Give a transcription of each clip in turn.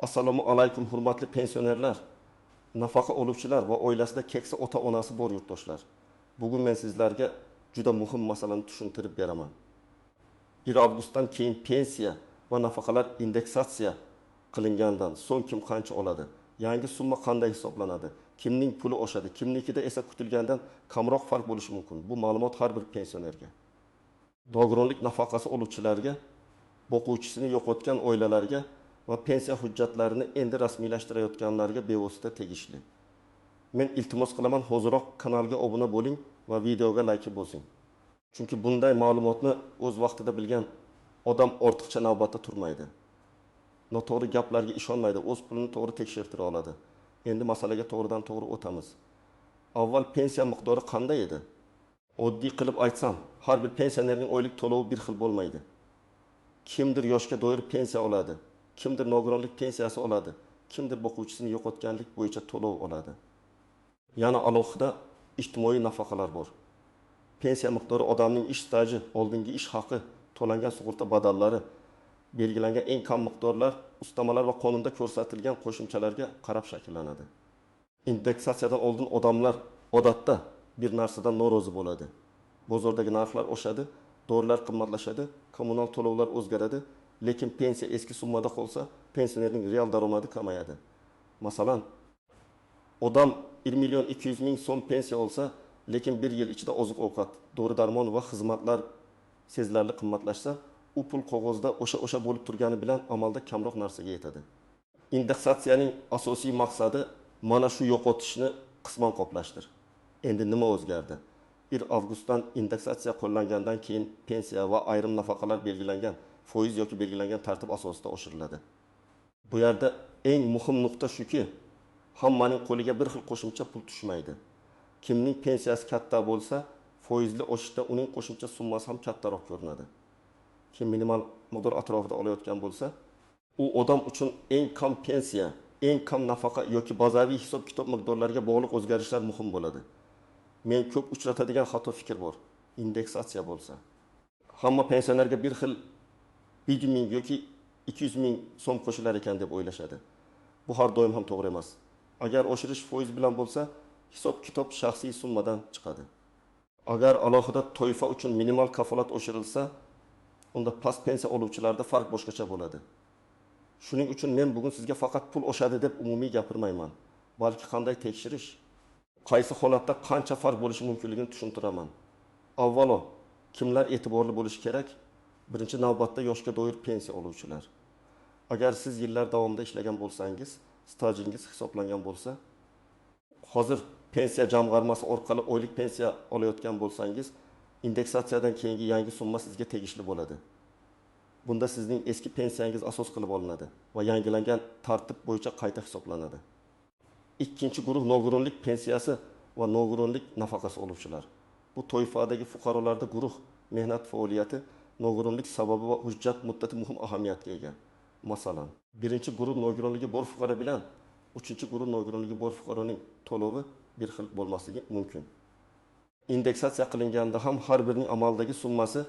Assalomu alaykum hurmatli pensionerlar, nafaqa oluvchilar va oilasida keksa ota-onasi bor yurtdoshlar. Bugun men sizlarga juda muhim masalani tushuntirib beraman. 1 avgustdan keyin pensiya va nafaqalar indeksatsiya qilingandan so'ng kim qancha oladi? Yangi summa qanday hisoblanadi? Kimning puli oshadi? Kimnikida esa kutilgandan kamroq farq bo'lishi mumkin. Bu ma'lumot har bir pensionerga, nogironlik nafaqasi oluvchilarga, boquvchisini yo'qotgan oilalarga va pensiya hujjatlarini endi rasmiylashtirayotganlarga bevosita tegishli. Men iltimos qilaman, hoziroq kanalga obuna bo'ling va videoga like bosing. Chunki bunday ma'lumotni o'z vaqtida bilgan odam ortiqcha navbatda turmaydi. Noto'g'ri gaplarga ishonmaydi, o'z pulini to'g'ri tekshirtira oladi. Endi masalaga to'g'ridan to'g'ri o'tamiz. Avval pensiya miqdori qanday edi? Oddiy qilib aytsam, har bir pensionerning oylik to'lovi bir xil bo'lmaydi. Kimdir yoshga doir pensiya oladi, kimdir nogironlik pensiyasi oladi, kimdir boquvchisini yo'qotganlik bo'yicha to'lov oladi. Yana alohida ijtimoiy nafaqalar bor. Pensiya miqdori odamning ish staji, oldingi ish haqi, to'langan sug'urta badallari, belgilangan eng kam miqdorlar, ustamalar va qonunda ko'rsatilgan qo'shimchalarga qarab shakllanadi. Indeksatsiyadan oldin odamlar odatda bir narsadan norozi bo'ladi. Bozordagi narxlar oshadi, dorilar qimmatlashadi, kommunal to'lovlar o'zgaradi, lekin pensiya eski summada qolsa, pensionerning real daromadi kamayadi. Masalan, odam 1 million 200 ming so'm pensiya olsa, lekin bir yil ichida oziq-ovqat, dori-darmon va xizmatlar sezilarli qimmatlashsa, u pul qog'ozda o'sha bo'lib turgani bilan amalda kamroq narsaga yetadi. Indeksatsiyaning asosiy maqsadi mana shu yo'qotishni qisman qoplashdir. Endi nima o'zgardi? 1 avgustdan indeksatsiya qo'llangandan keyin pensiya va ayrim nafaqalar belgilangan foiz yoki belgilangan tartib asosida oshiriladi. Bu yerda eng muhim nuqta shuki, hammaning qo'liga bir xil qo'shimcha pul tushmaydi. Kimning pensiyasi katta bo'lsa, foizli oshishda uning qo'shimcha summasi ham kattaroq ko'rinadi. Kim minimal miqdor atrofida olayotgan bo'lsa, u odam uchun eng kam pensiya, eng kam nafaqa yoki bazaviy hisob-kitob miqdorlariga bog'liq o'zgarishlar muhim bo'ladi. Men ko'p uchratadigan xato fikr bor. Indeksatsiya bo'lsa, hamma pensionerga bir xil 1 ming yoki 200 ming so'm qo'shilar ekan deb o'ylashadi. Bu har doim ham to'g'ri emas. Agar oshirish foiz bilan bo'lsa, hisob-kitob shaxsiy summadan chiqadi. Agar alohida toifa uchun minimal kafolat oshirilsa, unda past pensiya oluvchilarda farq boshqacha bo'ladi. Shuning uchun men bugun sizga faqat pul oshadi deb umumiy gapirmayman, balki qanday tekshirish, qaysi holatda qancha farq bo'lishi mumkinligini tushuntiraman. Avvalo, kimlar e'tiborli bo'lishi kerak? Birinchi navbatda yoshga doir pensiya oluvchilar. Agar siz yillar davomida ishlagan bo'lsangiz, stajingiz hisoblangan bo'lsa, hozir pensiya jamg'armasi orqali oylik pensiya olayotgan bo'lsangiz, indeksatsiyadan keyingi yangi summa sizga tegishli bo'ladi. Bunda sizning eski pensiyangiz asos qilib olinadi va yangilangan tartib bo'yicha qayta hisoblanadi. Ikkinchi guruh nogironlik pensiyasi va nogironlik nafaqasi oluvchilar. Bu toifadagi fuqarolarda guruh mehnat faoliyati, nogironlik sababi va hujjat muddati muhim ahamiyatga ega. Masalan, birinchi guruh nogironligi bor fuqaro bilan uchinchi guruh nogironligi bor fuqaroning to'lovi bir xil bo'lmasligi mumkin. Indeksatsiya qilinganda ham har birining amaldagi summasi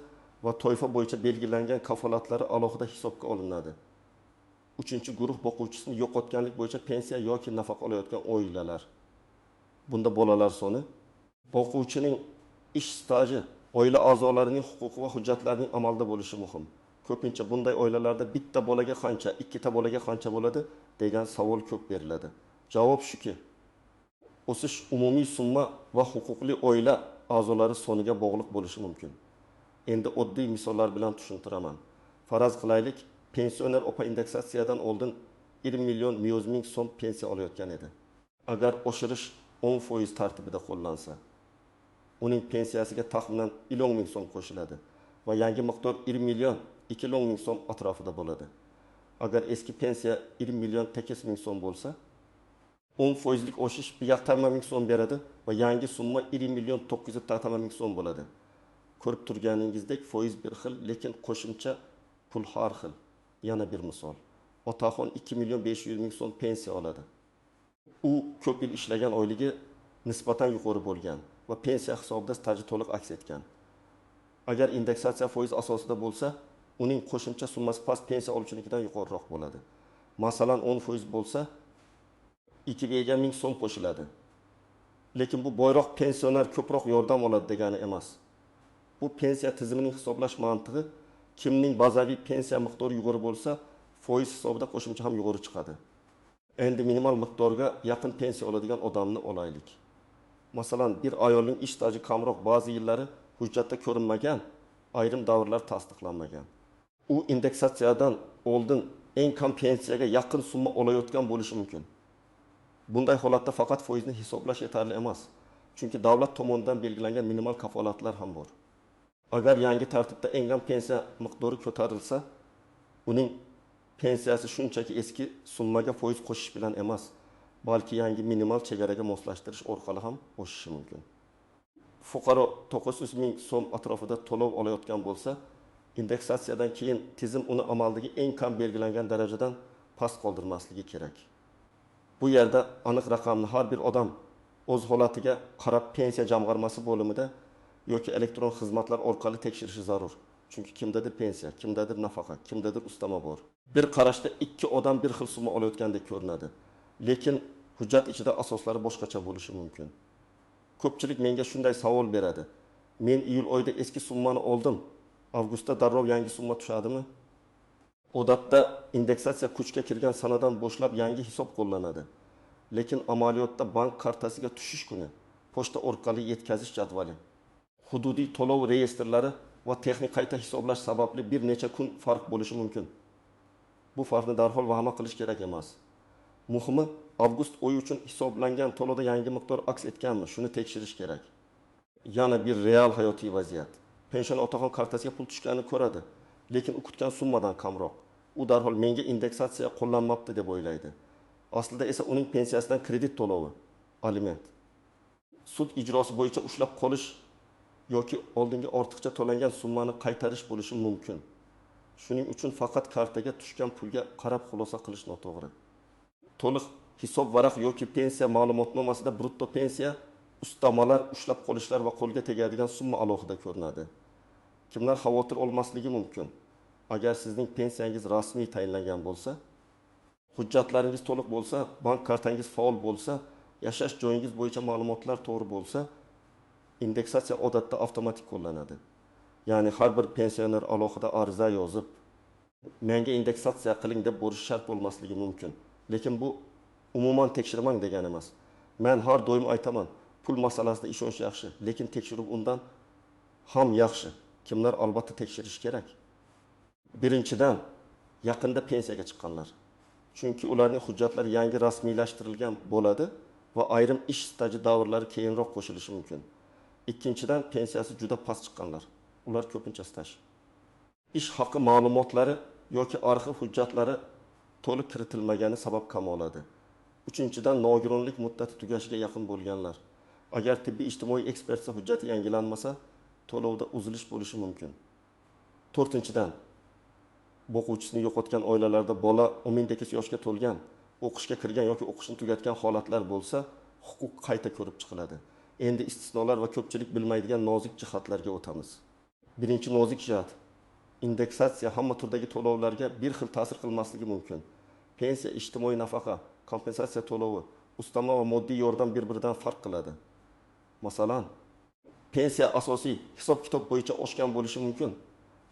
va toifa bo'yicha belgilangan kafolatlari alohida hisobga olinadi. Uchinchi guruh boquvchisini yo'qotganlik bo'yicha pensiya yoki nafaqa olayotgan oilalar. Bunda bolalar soni, boquvchining ish staji, oila a'zolarining huquqi va hujjatlarining amalda bo'lishi muhim. Ko'pincha bunday oilalarda bitta bolaga qancha, ikkita bolaga qancha bo'ladi degan savol ko'p beriladi. Javob shuki, o'sish umumiy summa va huquqli oila a'zolari soniga bog'liq bo'lishi mumkin. Endi oddiy misollar bilan tushuntiraman. Faraz qilaylik, pensioner opa indeksatsiyadan oldin 1 million 100 ming so'm pensiya olayotgan edi. Agar oshirish 10% tartibida qo'llansa, uning pensiyasiga taxminan 10 ming so'm qo'shiladi va yangi miqdor 1 million 2 ming so'm atrofida bo'ladi. Agar eski pensiya 1 million 8 ming so'm bo'lsa, 10%lik oshish 1,5 ming so'm beradi va yangi summa 1 million 990 ming so'm bo'ladi. Ko'rib turganingizdek foiz bir xil, lekin qo'shimcha pul har xil. Yana bir misol. Otaxon 2 million 500 ming so'm pensiya oladi. U ko'p yil ishlagan oyligi nisbatan yuqori bo'lgan va pensiya hisobida staji to'liq aks etgan. Agar indeksatsiya foiz asosida bo'lsa, uning qo'shimcha summasi past pensiya oluvchinikidan yuqoriroq bo'ladi. Masalan 10% bo'lsa 2 ga 1000 so'm qo'shiladi. Lekin bu boyroq pensioner ko'proq yordam oladi degani emas. Bu pensiya tizimining hisoblash mantig'i kimning bazaviy pensiya miqdori yuqori bo'lsa, foiz hisobida qo'shimcha ham yuqori chiqadi. Endi minimal miqdorga yaqin pensiya oladigan odamni olaylik. Masalan, bir ayolning ish staji kamroq ba'zi yillari hujjatda ko'rinmagan, ayrim davrlar tasdiqlanmagan. U indeksatsiyadan oldin eng kam pensiyaga yaqin summa olayotgan bo'lishi mumkin. Bunday holatda faqat foizni hisoblash yetarli emas. Chunki davlat tomonidan belgilangan minimal kafolatlar ham bor. Agar yangi tartibda eng kam pensiya miqdori ko'tarilsa, uning pensiyasi shunchaki eski summaga foiz qo'shish bilan emas, balki yangi minimal chegaraga moslashtirish orqali ham o'sishi mumkin. Fuqaro 900 ming so'm atrofida to'lov olayotgan bo'lsa, indeksatsiyadan keyin tizim uni amaldagi eng kam belgilangan darajadan past qoldirmasligi kerak. Bu yerda aniq raqamni har bir odam o'z holatiga qarab pensiya jamg'armasi bo'limida yoki elektron xizmatlar orqali tekshirishi zarur. Chunki kimdadir pensiya, kimdadir nafaqa, kimdadir ustama bor. Bir qarashda ikki odam bir xil summa olayotgandek ko'rinadi. Lekin hujjat ichida asoslari boshqacha bo'lishi mumkin. Ko'pchilik menga shunday savol beradi. Men iyul oyida eski summani oldim. Avgustda darrov yangi summa tushadimi? Odatda indeksatsiya kuchga kirgan sanadan boshlab yangi hisob qo'llanadi. Lekin amaliyotda bank kartasiga tushish kuni pochta orqali yetkazish jadvali, hududiy to'lov reyestrlari va texnik qayta hisoblash sababli bir necha kun farq bo'lishi mumkin. Bu farqni darhol vahima qilish kerak emas. Muhimi, avgust oyi uchun hisoblangan to'lovda yangi miqdor aks etganmi, shuni tekshirish kerak. Yana bir real hayotiy vaziyat. Pensiya otaxon kartasiga pul tushganini ko'radi, lekin u kutgan summadan kamroq. U darhol menga indeksatsiya qo'llanmabdi deb o'ylaydi. Aslida esa uning pensiyasidan kredit to'lovi, aliment, sud ijrosi bo'yicha ushlab qolish yoki oldingi ortiqcha to'langan summani qaytarish bo'lishi mumkin. Shuning uchun faqat kartaga tushgan pulga qarab xulosa qilish noto'g'ri. To'liq hisob varaq yoki pensiya ma'lumotnomasida brutto pensiya, ustamalar, ushlab qolishlar va qo'lga tegadigan summa alohida ko'rinadi. Kimlar xavotir olmasligi mumkin? Agar sizning pensiyangiz rasmiy tayinlangan bo'lsa, hujjatlaringiz to'liq bo'lsa, bank kartangiz faol bo'lsa, yashash joyingiz bo'yicha ma'lumotlar to'g'ri bo'lsa, indeksatsiya odatda avtomatik qo'llanadi. Ya'ni har bir pensioner alohida ariza yozib, menga indeksatsiya qiling deb bo'lishi shart bo'lmasligi mumkin. Lekin bu umuman tekshirmang degani emas. Men har doim aytaman, pul masalasida ishonch yaxshi, lekin tekshiruv undan ham yaxshi. Kimlar albatta tekshirish kerak? Birinchidan, yaqinda pensiyaga chiqqanlar. Chunki ularning hujjatlari yangi rasmiylashtirilgan bo'ladi va ayrim ish staji davrlari keyinroq qo'shilishi mumkin. Ikkinchidan, pensiyasi juda past chiqqanlar. Ular ko'pincha staj. Ish haqi ma'lumotlari yoki arxiv hujjatlari to'liq kiritilmagani sabab kam oladi. Uchinchidan, nogironlik muddati tugashiga yaqin bo'lganlar. Agar tibbiy ijtimoiy ekspertiza hujjati yangilanmasa, to'lovda uzilish bo'lishi mumkin. To'rtinchidan, o'quvchisini yo'qotgan oilalarda bola 18 yoshga to'lgan, o'qishga kirgan yoki o'qishni tugatgan holatlar bo'lsa, huquq qayta ko'rib chiqiladi. Endi istisnolar va ko'pchilik bilmaydigan nozik jihatlarga o'tamiz. Birinchi nozik jihat: indeksatsiya hamma turdagi to'lovlarga bir xil ta'sir qilmasligi mumkin. Pensiya, ijtimoiy nafaqa, kompensatsiya to'lovi, ustama va moddiy yordam bir-biridan farq qiladi. Masalan, pensiya asosiy hisob-kitob bo'yicha oshgan bo'lishi mumkin,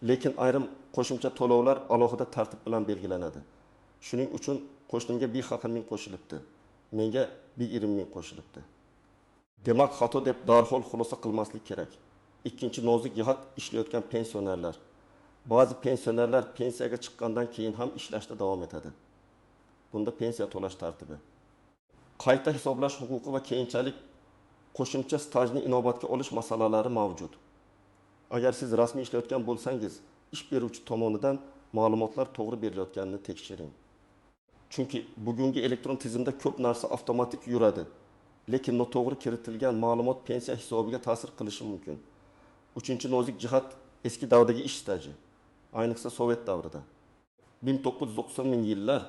lekin ayrim qo'shimcha to'lovlar alohida tartib bilan belgilanadi. Shuning uchun qo'shnimga 1 ming qo'shilibdi, menga 20 ming qo'shilibdi. Demak, xato deb darhol xulosa qilmaslik kerak. Ikkinchi nozik jihat ishlayotgan pensionerlar. Ba'zi pensionerlar pensiyaga chiqqandan keyin ham ishlashda davom etadi. Bunda pensiya to'lash tartibi, qayta hisoblash huquqi va keyinchalik qo'shimcha stajni inobatga olish masalalari mavjud. Agar siz rasmiy ishlayotgan bo'lsangiz, ish beruvchi tomonidan ma'lumotlar to'g'ri berilayotganini tekshiring. Chunki bugungi elektron tizimda ko'p narsa avtomatik yuradi, lekin noto'g'ri kiritilgan ma'lumot pensiya hisobiga ta'sir qilishi mumkin. Uchinchi nozik jihat eski davrdagi ish staji, ayniqsa Sovet davrida. 1990 yillar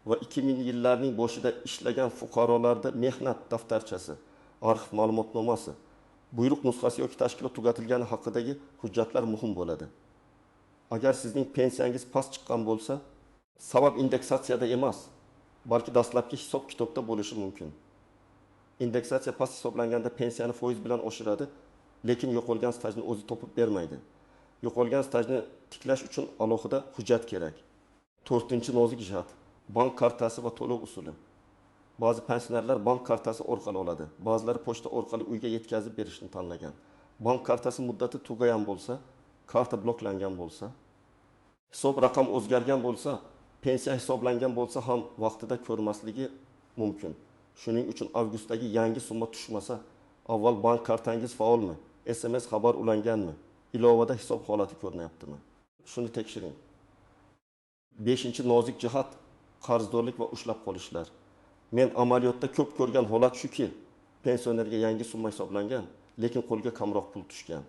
va 2000 yillarning boshida ishlagan fuqarolarda mehnat daftarchasi, arxiv ma'lumotnomasi, buyruq nusxasi yoki tashkilot tugatilgani haqidagi hujjatlar muhim bo'ladi. Agar sizning pensiyangiz past chiqqan bo'lsa, Sabab indeksatsiyada emas, balki dastlabki hisob-kitobda bo'lishi mumkin. Indeksatsiya past hisoblanganda pensiyani foiz bilan oshiradi, lekin yo'qolgan stajni o'zi topib bermaydi. Yo'qolgan stajni tiklash uchun alohida hujjat kerak. 4-nozik jihat, bank kartasi va to'lov usuli. Ba'zi pensionerlar bank kartasi orqali oladi, ba'zilari pochta orqali uyga yetkazib berishni tanlagan. Bank kartasi muddati tugagan bo'lsa, karta bloklangan bo'lsa, hisob raqam o'zgargan bo'lsa, pensiya hisoblangan bo'lsa ham vaqtida ko'rmasligi mumkin. Shuning uchun avgustdagi yangi summa tushmasa, avval bank kartangiz faolmi, SMS xabar ulanganmi, ilovada hisob holati ko'rinyaptimi? Shuni tekshiring. 5-nozik jihat qarzdorlik va ushlab qolishlar. Men amaliyotda ko'p ko'rgan holat shuki, pensionerga yangi summa hisoblangan, lekin qo'lga kamroq pul tushgan.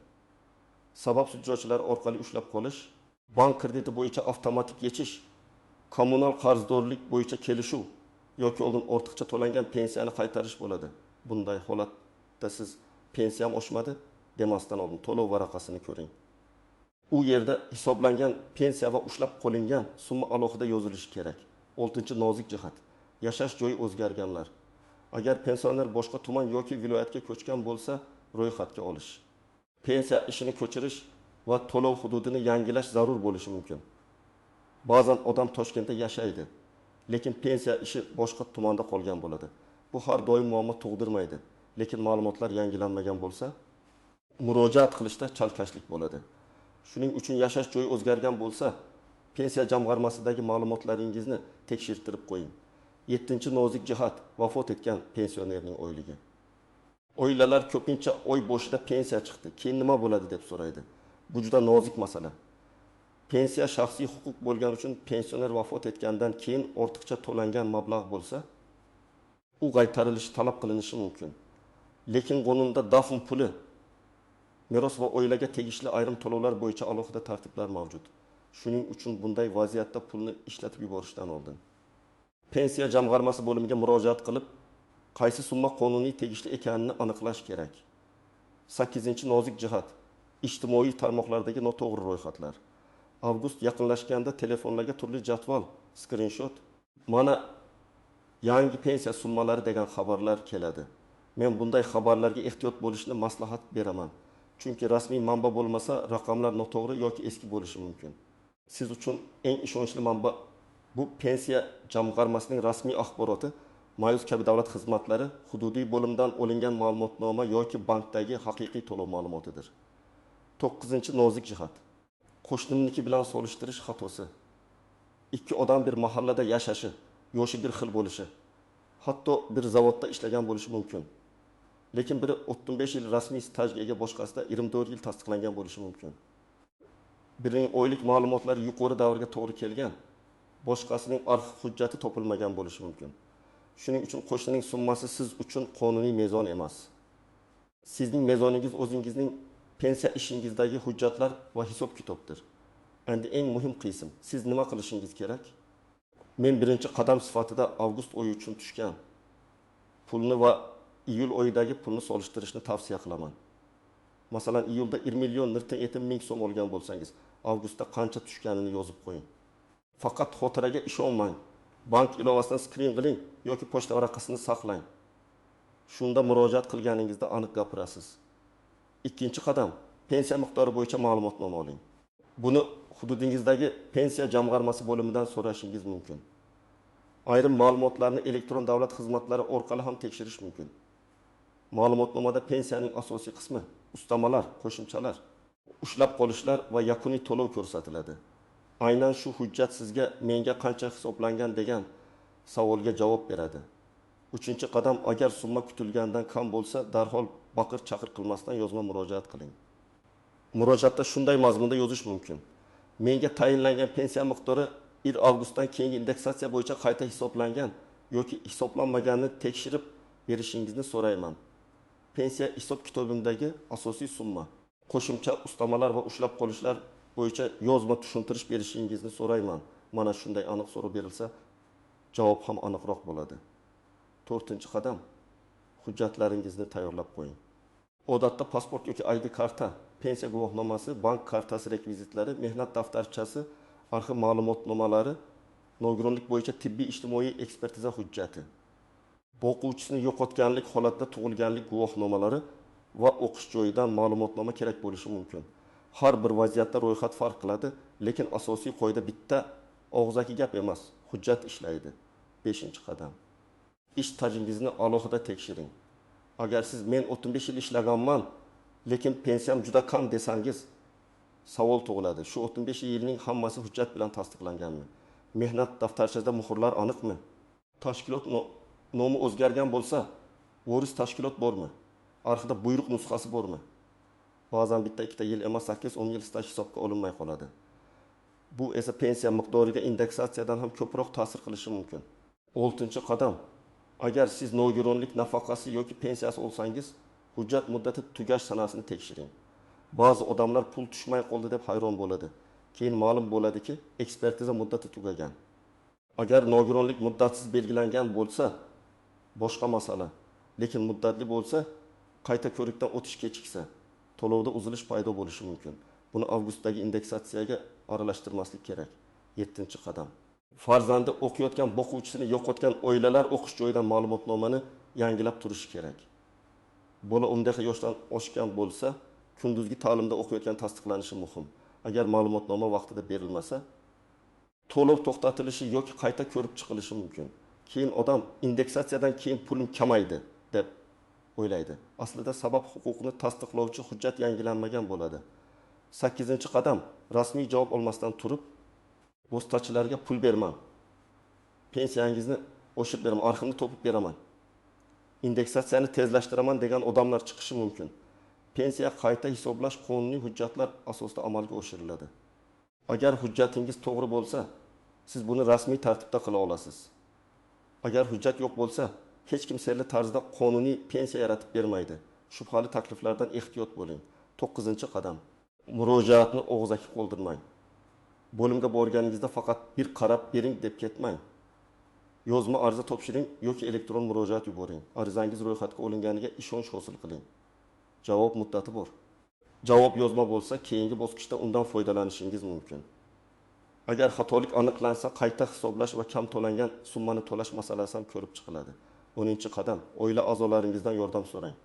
Sabab ijrochilar orqali ushlab qolish, bank krediti bo'yicha avtomatik yechish, kommunal qarzdorlik bo'yicha kelishuv yoki oldin ortiqcha to'langan pensiyani qaytarish bo'ladi. Bunday holatda siz pensiyam oshmadi demasdan oldin to'lov varaqasini ko'ring. U yerda hisoblangan pensiya va ushlab qolingan summa alohida yozilishi kerak. 6-nozik jihat, yashash joyi o'zgarganlar. Agar pensioner boshqa tuman yoki viloyatga ko'chgan bo'lsa, ro'yxatga olish. Pensiya ishini ko'chirish va to'lov hududini yangilash zarur bo'lishi mumkin. Ba'zan odam Toshkentda yashaydi, lekin pensiya ishi boshqa tumanda qolgan bo'ladi. Bu har doim muammo tug'dirmaydi, lekin ma'lumotlar yangilanmagan bo'lsa, murojaat qilishda chalkashlik bo'ladi. Shuning uchun yashash joyi o'zgargan bo'lsa, pensiya jamg'armasidagi ma'lumotlaringizni tekshirtirib qo'ying. 7-nozik jihat, vafot etgan pensionerning oyligi. Oilalar ko'pincha oy boshida pensiya chiqdi, keyin nima bo'ladi deb so'raydi. Bu juda nozik masala. Pensiya shaxsiy huquq bo'lgani uchun pensioner vafot etgandan keyin ortiqcha to'langan mablag' bo'lsa, u qaytarilishi talab qilinishi mumkin. Lekin qonunda dafn puli, meros va oilaga tegishli ayrim to'lovlar bo'yicha alohida tartiblar mavjud. Shuning uchun bunday vaziyatda pulni ishlatib yuborishdan oldin pensiya jamg'armasi bo'limiga murojaat qilib, qaysi summa qonuniy tegishli ekanini aniqlash kerak. 8-nozik jihat, ijtimoiy tarmoqlardagi noto'g'ri ro'yxatlar. Avgust yaqinlashganda telefonlarga turli jadval, skrinshot, mana yangi pensiya summalari degan xabarlar keladi. Men bunday xabarlarga ehtiyot bo'lishni maslahat beraman. Chunki rasmiy manba bo'lmasa, raqamlar noto'g'ri yoki eski bo'lishi mumkin. Siz uchun eng ishonchli manba bu pensiya jamg'armasining rasmiy axboroti, Mayus kabi davlat xizmatlari, hududiy bo'limdan olingan ma'lumotnoma yoki bankdagi haqiqiy to'lov ma'lumotidir. 9-nozik jihat, qo'shnimniki bilan solishtirish xatosi. Ikki odam bir mahallada yashashi, yoshi bir xil bo'lishi, hatto bir zavodda ishlagan bo'lishi mumkin. Lekin biri 35 yil rasmiy stajga ega, boshqasida 24 yil tasdiqlangan bo'lishi mumkin. Birining oylik ma'lumotlari yuqori davrga to'g'ri kelgan, boshqasining arxiv hujjati topilmagan bo'lishi mumkin. Shuning uchun qo'shnining summasi siz uchun qonuniy mezon emas. Sizning mezoningiz o'zingizning pensiya ishingizdagi hujjatlar va hisob-kitobdir. Endi eng muhim qism, siz nima qilishingiz kerak? Men birinchi qadam sifatida avgust oyi uchun tushgan pulni va iyul oyidagi pulni solishtirishni tavsiya qilaman. Masalan, iyulda 1,170 ming so'm olgan bo'lsangiz, avgustda qancha tushganini yozib qo'ying. Faqat xotiraga ishonmang. Bank ilovasidan skrin qiling yoki pochta varaqasini saqlang. Shunda murojaat qilganingizda aniq gapirasiz. Ikkinchi qadam, pensiya miqdori bo'yicha ma'lumotnoma oling. Buni hududingizdagi pensiya jamg'armasi bo'limidan so'rashingiz mumkin. Ayrim ma'lumotlarni elektron davlat xizmatlari orqali ham tekshirish mumkin. Ma'lumotnomada pensiyaning asosiy qismi, ustamalar, qo'shimchalar, ushlab qolishlar va yakuniy to'lov ko'rsatiladi. Aynan shu hujjat sizga menga qancha hisoblangan degan savolga javob beradi. 3-qadam, agar summa kutilgandan kam bo'lsa, darhol baqir-chaqir qilmasdan yozma murojaat qiling. Murojaatda shunday mazmunda yozish mumkin. Menga tayinlangan pensiya miqdori 1 avgustdan keyingi indeksatsiya bo'yicha qayta hisoblangan yoki hisoblanmaganini tekshirib berishingizni so'rayman. Pensiya hisob-kitobimdagi asosiy summa, qo'shimcha ustamalar va ushlab qolishlar bo'yicha yozma tushuntirish berishingizni so'rayman. Mana shunday aniq so'rov berilsa, javob ham aniqroq bo'ladi. 4-qadam, hujjatlaringizni tayyorlab qo'ying. Odatda pasport yoki ID karta, pensiya guvohnomasi, bank kartasi rekvizitlari, mehnat daftarchasi, arxiv ma'lumotnomalari, nogironlik bo'yicha tibbiy ijtimoiy ekspertiza hujjati, o'quvchisini yo'qotganlik holatda tug'ilganlik guvohnomalari va o'qish joyidan ma'lumotnoma kerak bo'lishi mumkin. Har bir vaziyatda ro'yxat farq qiladi, lekin asosiy qoida bitta, og'zaki gap emas, hujjat ishlaydi. 5-qadam. Ish stajingizni alohida tekshiring. Agar siz men 35 yil ishlaganman, lekin pensiyam juda kam desangiz, savol tug'iladi. Shu 35 yilning hammasi hujjat bilan tasdiqlanganmi? Mehnat daftarchasida muhrlar aniqmi? Tashkilot nomi o'zgargan bo'lsa, voris tashkilot bormi? Arkada buyruq nusxasi bormi? Ba'zan bitta 2 yil emas, 8-10 yil staj hisobga olinmay qoladi. Bu esa pensiya miqdoriga indeksatsiyadan ham ko'proq ta'sir qilishi mumkin. 6-qadam. Agar siz nogironlik nafaqasi yoki pensiyasi olsangiz, hujjat muddati tugash sanasini tekshiring. Ba'zi odamlar pul tushmay qoldi deb hayron bo'ladi. Keyin ma'lum bo'ladiki, ekspertiza muddati tugagan. Agar nogironlik muddatsiz belgilangan bo'lsa, boshqa masala. Lekin muddatli bo'lsa, qayta ko'rikdan o'tish kechiksa, to'lovda uzilish paydo bo'lishi mumkin. Buni avgustdagi indeksatsiyaga aralashtirmaslik kerak. 7-qadam. Farzandi o'qiyotgan o'quvchisini yo'qotgan oilalar o'qish joyidan ma'lumotnomani yangilab turishi kerak. Bola 10 yoshdan oshgan bo'lsa, kunduzgi ta'limda o'qiyotgan tasdiqlanishi muhim. Agar ma'lumotnoma vaqtida berilmasa, to'lov to'xtatilishi yoki qayta ko'rib chiqilishi mumkin. Keyin odam indeksatsiyadan keyin pulim kamaydi deb o'ylaydi. Aslida sabab huquqini tasdiqlovchi hujjat yangilanmagan bo'ladi. 8-qadam. Rasmiy javob olmasdan turib, bo'stachilarga pul berman. Pensiyangizni oshirib beraman, arxivni to'pib beraman. Indeksatsiyani tezlashtiraman degan odamlar chiqishi mumkin. Pensiya qayta hisoblash qonuniy hujjatlar asosida amalga oshiriladi. Agar hujjatingiz to'g'ri bo'lsa, siz buni rasmiy tartibda qila olasiz. Agar hujjat yo'q bo'lsa, hech kim sirli tarzda qonuniy pensiya yaratib bermaydi. Shubhali takliflardan ehtiyot bo'ling. 9-qadam. Murojaatni og'zaki qoldirmang. Bo'limga borganingizda faqat bir qarab bering deb ketmang. Yozma ariza topshiring yoki elektron murojaat yuboring. Arizangiz ro'yxatga olinganiga ishonch hosil qiling. Javob muddati bor. Javob yozma bo'lsa, keyingi bosqichda undan foydalanishingiz mumkin. Agar xatolik aniqlansa, qayta hisoblash va kam to'langan summani to'lash masalasi ham ko'rib chiqiladi. 10-qadam. Oila a'zolaringizdan yordam so'rang.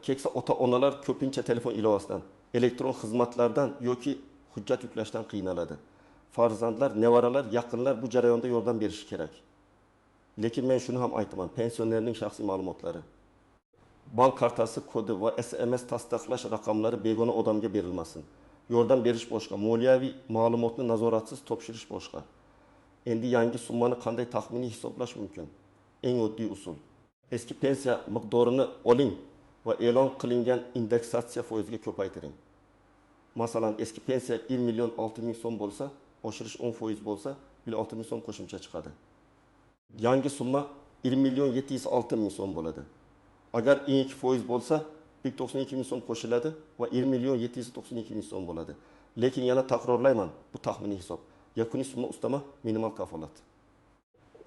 Keksa ota-onalar ko'pincha telefon ilovasidan, elektron xizmatlardan yoki hujjat yuklashdan qiynaladi. Farzandlar, nevaralar, yaqinlar bu jarayonda yordam berishi kerak. Lekin men shuni ham aytaman, pensionerning shaxsiy ma'lumotlari, bank kartasi kodi va SMS tasdiqlash raqamlari begona odamga berilmasin. Yordam berish boshqa, moliyaviy ma'lumotni nazoratsiz topshirish boshqa. Endi yangi summani qanday taxminiy hisoblash mumkin? Eng oddiy usul. Eski pensiya miqdorini oling va e'lon qilingan indeksatsiya foiziga ko'paytiring. Masalan, eski pensiya 1.600.000 so'm bo'lsa, oshirish 10% bo'lsa, 1.600.000 so'm qo'shimcha chiqadi. Yangi summa 1.706.000 so'm bo'ladi. Agar 2% bo'lsa, 192.000 so'm qo'shiladi va 1.792.000 so'm bo'ladi. Lekin yana takrorlayman, bu taxminiy hisob. Yakuniy summa ustama minimal kafolat.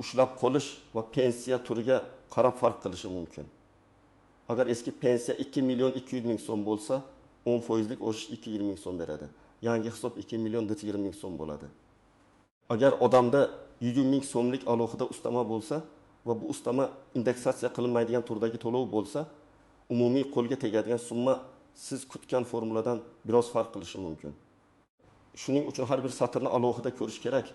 Ushlab qolish va pensiya turiga qarab farq qilishi mumkin. Agar eski pensiya 2.200.000 so'm bo'lsa, 10%lik oshish 220.000 so'm beradi. Yangi hisob 2.420.000 so'm bo'ladi. Agar odamda 100.000 so'mlik alohida ustama bo'lsa va bu ustama indeksatsiya qilinmaydigan turdagi to'lov bo'lsa, umumiy qo'lga tegadigan summa siz kutgan formuladan biroz farq qilishi mumkin. Shuning uchun har bir satrni alohida ko'rish kerak.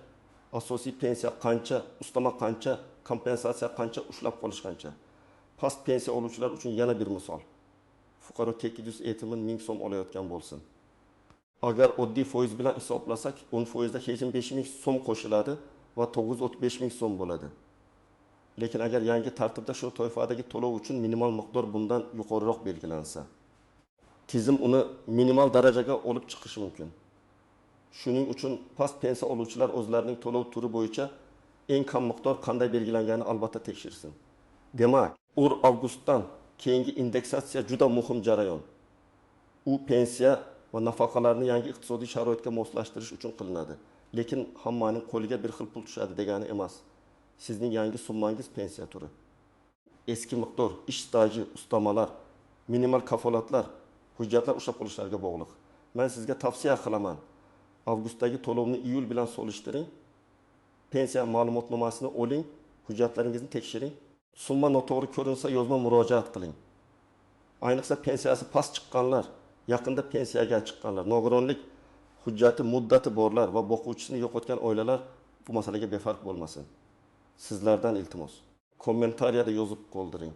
Asosiy pensiya qancha, ustama qancha, kompensatsiya qancha, ushlab qolish qancha. Past pensiya oluvchilar uchun yana bir misol. Fuqaro tekidus e'timin 1000 so'm olayotgan bo'lsin. Agar oddiy foiz bilan hisoblasak, 10% da 25.000 so'm qo'shiladi va 935.000 so'm bo'ladi. Lekin agar yangi tartibda shu toifadagi to'lov uchun minimal miqdor bundan yuqoriroq belgilansa, tizim uni minimal darajaga olib chiqishi mumkin. Shuning uchun past pensiya oluvchilar o'zlarining to'lov turi bo'yicha eng kam miqdor qanday belgilanganini albatta tekshirsin. Demak, avgustdan keyingi indeksatsiya juda muhim jarayon. U pensiya va nafaqalarni yangi iqtisodiy sharoitga moslashtirish uchun qilinadi. Lekin hammaning qo'liga bir xil pul tushadi degani emas. Sizning yangi summangiz pensiya turi. Eski miqdor, ish staji, ustamalar, minimal kafolatlar, hujjatlar ushlab qolishlariga bog'liq. Men sizga tavsiya qilaman. Avgustdagi to'lovni iyul bilan solishtiring. pensiya ma'lumotnomasini oling, hujjatlaringizni tekshiring. Summa noto'g'ri ko'rinsa yozma murojaat qiling. Ayniqsa pensiyasi past chiqqanlar, yaqinda pensiyaga chiqqanlar, nogironlik hujjati muddati borlar va boquvchisini yo'qotgan oilalar bu masalaga befarq bo'lmasin. Sizlardan iltimos, kommentariyada yozib qoldiring.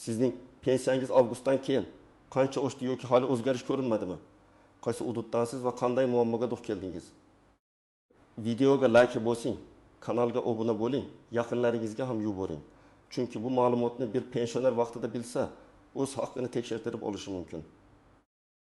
Sizning pensiyangiz avgustdan keyin qancha oshdi yoki hali o'zgarish ko'rinmadimi? Qaysi hududdansiz va qanday muammoga duch keldingiz? Videoga like bosing, kanalga obuna bo'ling, yaqinlaringizga ham yuboring. Chunki bu ma'lumotni bir pensioner vaqtida bilsa, o'z haqqini tekshirtirib olishi mumkin.